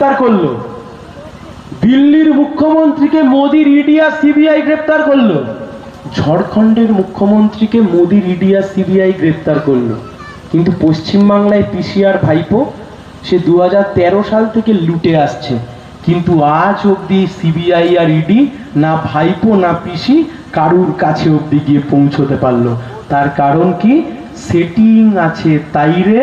গ্রেপ্তার করলো, দিল্লির মুখ্যমন্ত্রীকে মোদির ইডি আর সিবিআই গ্রেপ্তার করলো, ঝাড়খণ্ডের মুখ্যমন্ত্রীকে মোদির ইডি আর সিবিআই গ্রেপ্তার করলো, কিন্তু পশ্চিমবাংলায় পিসি আর ভাইপো সে 2013 সাল থেকে লুটে আসছে, কিন্তু আজ অবধি সিবিআই আর ইডি না ভাইপো না পিসি কারুর কাছে অবধি গিয়ে পৌঁছতে পারলো। তার কারণ কি? সেটিং আছে তাইরে,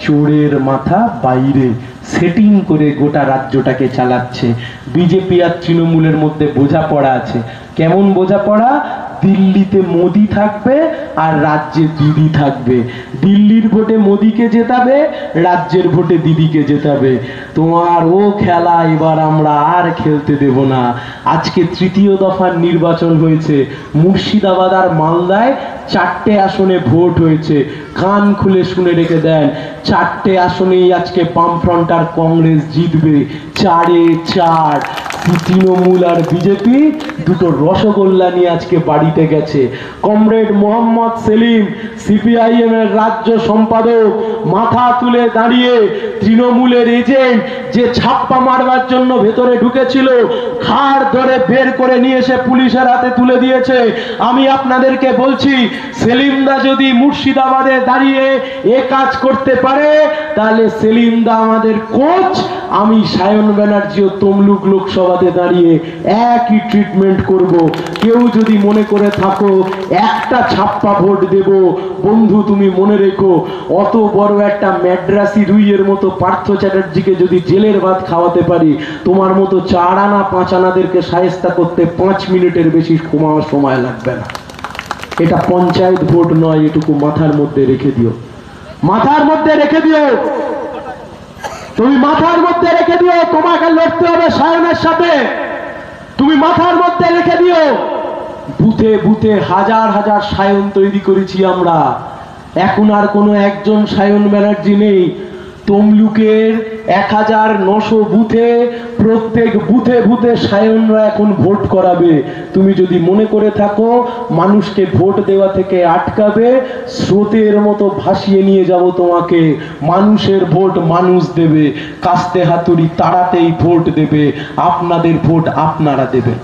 চোরের মাথা বাইরে। সেটিং করে গোটা রাজ্যটাকে চালাচ্ছে। বিজেপি আর তৃণমূলের মধ্যে বোঝাপড়া আছে। কেমন বোঝাপড়া? দিল্লিতে মোদি থাকবে আর রাজ্যে দিদি থাকবে। দিল্লির ভোটে মোদিকে জেতাবে, রাজ্যের ভোটে দিদিকে জেতাবে। তোমার ও খেলা এবার আমরা আর খেলতে দেব না। আজকে তৃতীয় দফার নির্বাচন হয়েছে, মুর্শিদাবাদ আর মালদায় 4টে আসনে ভোট হয়েছে। কান খুলে শুনে রেখে দেন, 4টে আসনেই আজকে বামফ্রন্ট আর কংগ্রেস জিতবে। 4-এ 4। তৃণমূল আর বিজেপি দুটো রসগোল্লা নিয়ে আজকে বাড়িতে গেছে। কমরেড মোহাম্মদ সেলিম সিপিআইএম এর রাজ্য সম্পাদক মাথা তুলে দাঁড়িয়ে তৃণমূলের এজেন্ট যে ছাপ্পা মারবার জন্য ভেতরে ঢুকেছিল, ঘাড় ধরে বের করে নিয়ে এসে পুলিশের হাতে তুলে দিয়েছে। আমি আপনাদেরকে বলছি, সেলিমদা যদি মুর্শিদাবাদে দাঁড়িয়ে এ কাজ করতে পারে, তাহলে সেলিমদা আমাদের কোচ। আমি সায়ন ব্যানার্জি ও তমলুক লোকসভাতে দাঁড়িয়ে একই ট্রিটমেন্ট করব। কেউ যদি মনে করে থাকো একটা ছাপ্পা ভোট দেব, বন্ধু তুমি মনে রেখো, অত বড় একটা ম্যাড্রাসি রুইয়ের মতো পার্থ চ্যাটার্জিকে যদি জেলের ভাত খাওয়াতে পারি, তোমার মতো 4 আনা 5 আনাদেরকে শায়েস্তা করতে 5 মিনিটের বেশি সময় লাগবে না। এটা পঞ্চায়েত ভোট নয়, এটুকু মাথার মধ্যে রেখে দিও, মাথার মধ্যে রেখে দিও। তুমি মাথার মধ্যে রেখে দিও, তোমাকে লড়তে হবে সায়নের সাথে। তুমি মাথার মধ্যে রেখে দিও, বুথে বুথে হাজার হাজার সায়ন তৈরি করেছি আমরা। এখন আর কোনো একজন সায়ন ব্যানার্জি নেই। তমলুকের 1900 বুথে, প্রত্যেক বুথে বুথে সায়নরা এখন ভোট করাবে। তুমি যদি মনে করে থাকো মানুষকে ভোট দেওয়া থেকে আটকাবে, স্রোতের মতো ভাসিয়ে নিয়ে যাব তোমাকে। মানুষের ভোট মানুষ দেবে, কাস্তে হাতুড়ি তাড়াতেই ভোট দেবে, আপনাদের ভোট আপনারা দেবেন।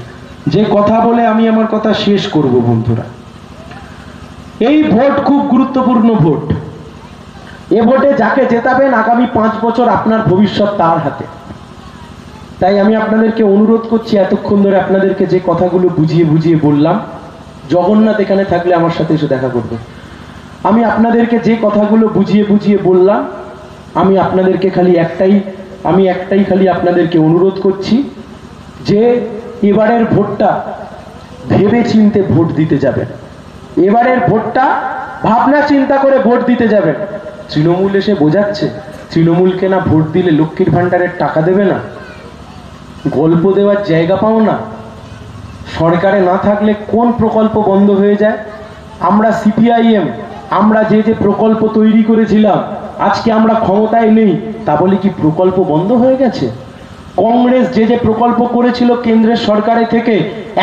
যে কথা বলে আমি আমার কথা শেষ করব বন্ধুরা, এই ভোট খুব গুরুত্বপূর্ণ ভোট। এ ভোটে যাকে জেতাবেন আগামী 5 বছর আপনার ভবিষ্যৎ তার হাতে। তাই আমি আপনাদেরকে অনুরোধ করছি, এতক্ষণ ধরে আপনাদেরকে যে কথাগুলো বুঝিয়ে বুঝিয়ে বললাম, জগন্নাথ এখানে থাকলে আমার সাথে এসে দেখা করবে। আমি আপনাদেরকে যে কথাগুলো বুঝিয়ে বুঝিয়ে বললাম, আমি আপনাদেরকে একটাই খালি আপনাদেরকে অনুরোধ করছি যে এবারের ভোটটা ভেবে চিন্তে ভোট দিতে যাবেন। এবারের ভোটটা ভাবনা চিন্তা করে ভোট দিতে যাবেন। তৃণমূল এসে বোঝাচ্ছে, তৃণমূলকে না ভোট দিলে লক্ষ্মীর ভান্ডারের টাকা দেবে না, গল্প দেওয়ার জায়গা পাও না, সরকারে না থাকলে কোন প্রকল্প বন্ধ হয়ে যায়। আমরা সিপিআইএম, আমরা যে যে প্রকল্প তৈরি করেছিলাম, আজকে আমরা ক্ষমতায় নেই, তা বলে কি প্রকল্প বন্ধ হয়ে গেছে? কংগ্রেস যে যে প্রকল্প করেছিল কেন্দ্রের সরকারে থেকে,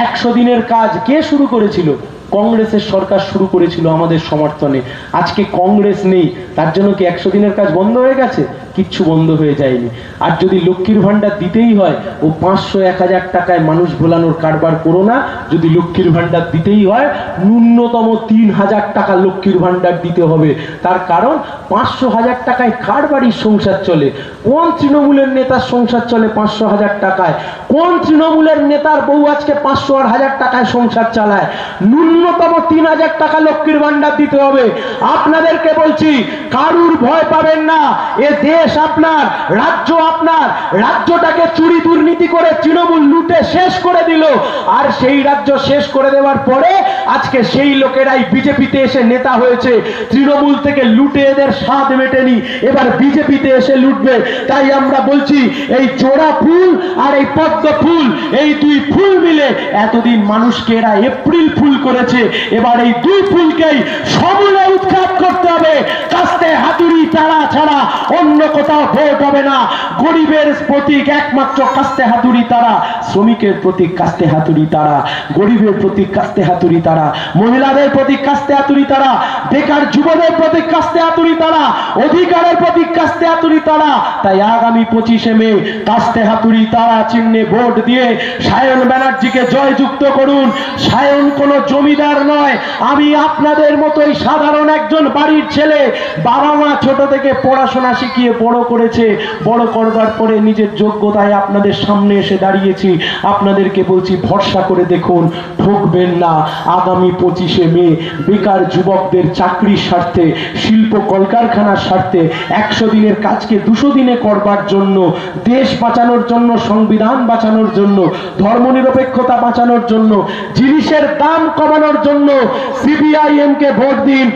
100 দিনের কাজ কে শুরু করেছিল? কংগ্রেসের সরকার শুরু করেছিল আমাদের সমর্থনে। আজকে কংগ্রেস নেই, তার জন্য কি 100 দিনের কাজ বন্ধ হয়ে গেছে? কিচ্ছু বন্ধ হয়ে যায়নি। আর যদি লক্ষ্মীর ভান্ডার দিতেই হয়, ও 500-1000 টাকায় মানুষ ভোলানোর কারবার করো না। যদি লক্ষ্মীর ভান্ডার দিতেই হয়, ন্যূনতম 3000 টাকা লক্ষ্মীর ভান্ডার দিতে হবে। তার কারণ 500-1000 টাকায় কার বাড়ির সংসার চলে? কোন তৃণমূলের নেতার সংসার চলে 500-1000 টাকায়? কোন তৃণমূলের নেতার বউ আজকে 500 আর 1000 টাকায় সংসার চালায়? ন্যূনতম 3000 টাকা লক্ষ্মীর ভান্ডার দিতে হবে। আপনাদেরকে বলছি, কারুর ভয় পাবেন না। এ দেশ আপনার, রাজ্য আপনার। রাজ্যটাকে চুরি দুর্নীতি করে তৃণমূল লুটে শেষ করে দিল। আর সেই রাজ্য শেষ করে দেওয়ার পরে আজকে সেই লোকেরাই বিজেপিতে এসে নেতা হয়েছে। তৃণমূল থেকে লুটে এদের স্বাদ মেটেনি, এবার বিজেপিতে এসে লুটবে। তাই আমরা বলছি, এই জোড়া ফুল আর এই পদ্ম ফুল, এই 2 ফুল মিলে এতদিন মানুষকে এরা এপ্রিল ফুল করেছে। এবার এই 2 ফুলকেই সমূলে উৎখাত করতে হবে। কাস্তে হাতুড়ি তারা ছাড়া অন্য কোথাও ভোট হবে না। গরিবের প্রতীক একমাত্র কাস্তে হাতুড়ি তারা, শ্রমিকের প্রতীক কাস্তে হাতুড়ি তারা, গরিবের প্রতীক কাস্তে হাতুড়ি তারা, মহিলাদের প্রতীক কাস্তে হাতুড়ি তারা, বেকার যুবদের প্রতীক কাস্তে হাতুড়ি তারা, অধিকারের প্রতীক কাস্তে হাতুড়ি তারা। তাই আগামী 25শে মে কাস্তে হাতুড়ি তারা চিহ্নে ভোট দিয়ে সায়ন ব্যানার্জিকে জয়যুক্ত করুন। সায়ন কোনো জমিদার নয়, আমি আপনাদের মতোই সাধারণ একজন বাড়ির ছেলে। বাবা মা ছোট থেকে পড়াশোনা শিখিয়ে বড় করেছে, বড় করবার পরে নিজের যোগ্যতায় আপনাদের সামনে এসে দাঁড়িয়েছি। আপনাদেরকে বলছি ভরসা করে দেখুন, ঠকবেন না। আগামী 25শে মে বেকার যুবকদের চাকরির স্বার্থে, শিল্প কলকারখানার স্বার্থে, 100 দিনের কাজকে 200 দিনে করবার জন্য, দেশ বাঁচানোর জন্য, সংবিধান বাঁচানোর জন্য, ধর্মনিরপেক্ষতা বাঁচানোর জন্য, জিনিসের দাম কমানোর জন্য সিপিআইএম কে ভোট দিন।